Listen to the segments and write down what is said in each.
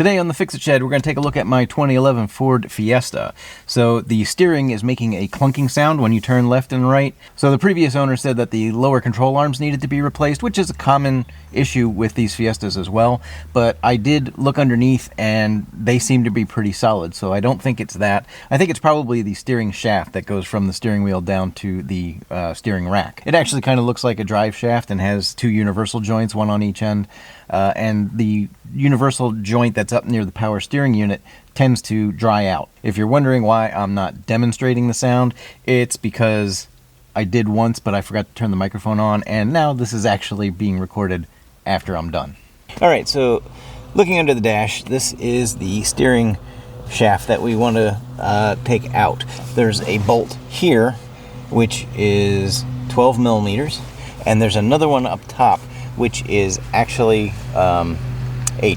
Today on the Fixit Shed, we're going to take a look at my 2011 Ford Fiesta. So the steering is making a clunking sound when you turn left and right. So the previous owner said that the lower control arms needed to be replaced, which is a common issue with these Fiestas as well. But I did look underneath and they seem to be pretty solid, so I don't think it's that. I think it's probably the steering shaft that goes from the steering wheel down to the steering rack. It actually kind of looks like a drive shaft and has two universal joints, one on each end. And the universal joint that's up near the power steering unit tends to dry out. If you're wondering why I'm not demonstrating the sound, it's because I did once, but I forgot to turn the microphone on, and now this is actually being recorded after I'm done. All right, so looking under the dash, this is the steering shaft that we want to take out. There's a bolt here, which is 12 millimeters, and there's another one up top, which is actually a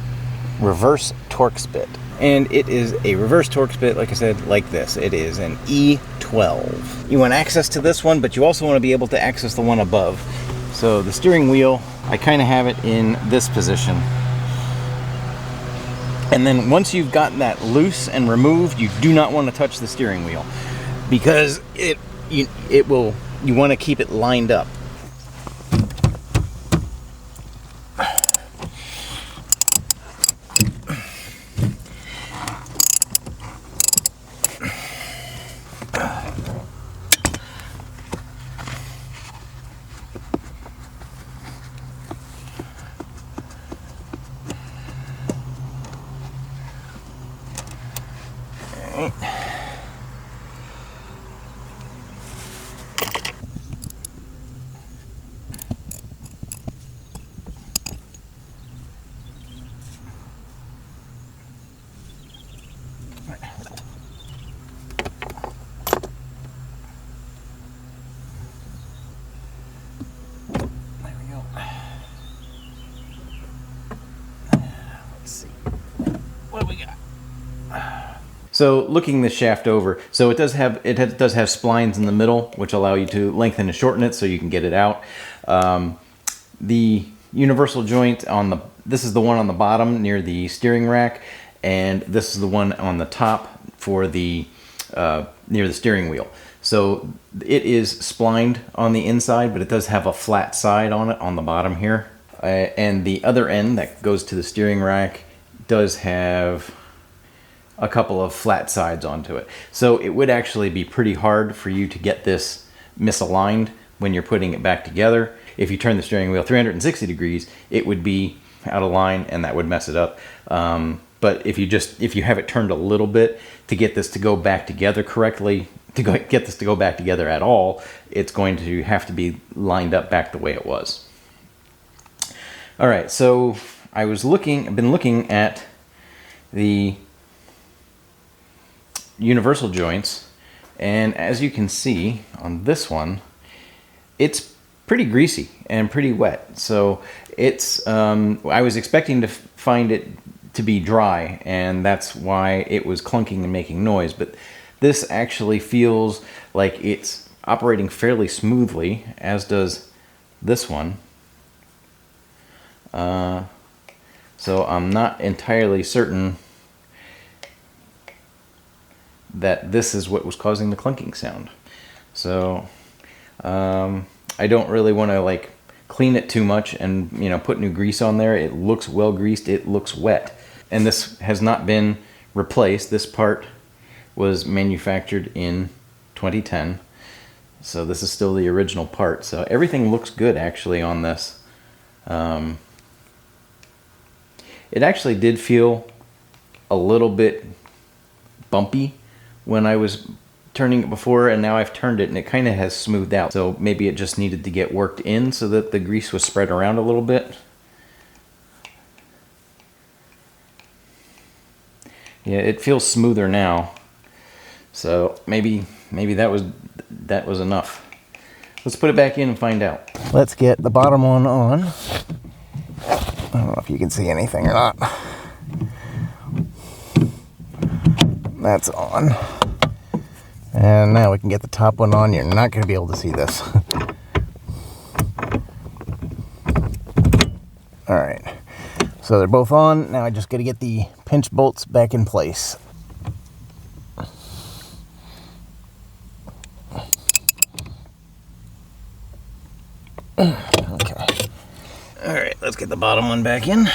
reverse Torx bit. And it is a reverse Torx bit, like I said, like this. It is an E12. You want access to this one, but you also want to be able to access the one above. So the steering wheel, I kind of have it in this position. And then once you've gotten that loose and removed, you do not want to touch the steering wheel, because you want to keep it lined up. So looking the shaft over, so it does have splines in the middle, which allow you to lengthen and shorten it so you can get it out. The universal joint this is the one on the bottom near the steering rack, and this is the one on the top for the near the steering wheel. So it is splined on the inside, but it does have a flat side on it on the bottom here. And the other end that goes to the steering rack does have a couple of flat sides onto it. So it would actually be pretty hard for you to get this misaligned when you're putting it back together. If you turn the steering wheel 360 degrees, it would be out of line and that would mess it up. But if you have it turned a little bit to get this to go back together correctly, get this to go back together at all, it's going to have to be lined up back the way it was. All right, so I've been looking at the universal joints, and as you can see on this one, it's pretty greasy and pretty wet. So it's I was expecting to find it to be dry, and that's why it was clunking and making noise, but this actually feels like it's operating fairly smoothly, as does this one. So I'm not entirely certain that this is what was causing the clunking sound. So I don't really want to like clean it too much and put new grease on there. It looks well greased, it looks wet, and this has not been replaced. This part was manufactured in 2010, so this is still the original part. So everything looks good actually on this. It actually did feel a little bit bumpy when I was turning it before, and now I've turned it and it kind of has smoothed out. So maybe it just needed to get worked in so that the grease was spread around a little bit. Yeah, it feels smoother now. So maybe that was enough. Let's put it back in and find out. Let's get the bottom one on. I don't know if you can see anything or not. That's on. And now we can get the top one on. You're not going to be able to see this. All right. So they're both on. Now I just got to get the pinch bolts back in place. Okay. All right, let's get the bottom one back in.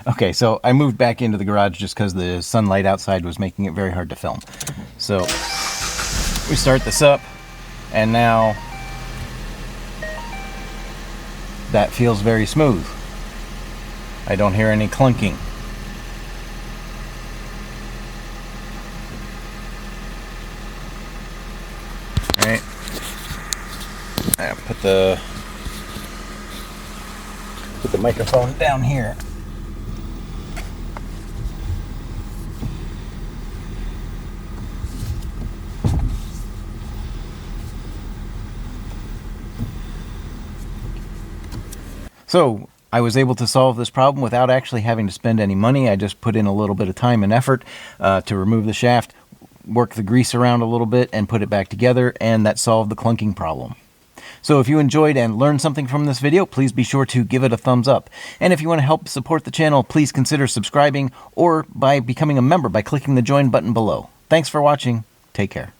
Okay, so I moved back into the garage just because the sunlight outside was making it very hard to film. So we start this up, and now that feels very smooth. I don't hear any clunking. All right, I put the microphone down here. So I was able to solve this problem without actually having to spend any money. I just put in a little bit of time and effort to remove the shaft, work the grease around a little bit, and put it back together, and that solved the clunking problem. So if you enjoyed and learned something from this video, please be sure to give it a thumbs up. And if you want to help support the channel, please consider subscribing or by becoming a member by clicking the join button below. Thanks for watching. Take care.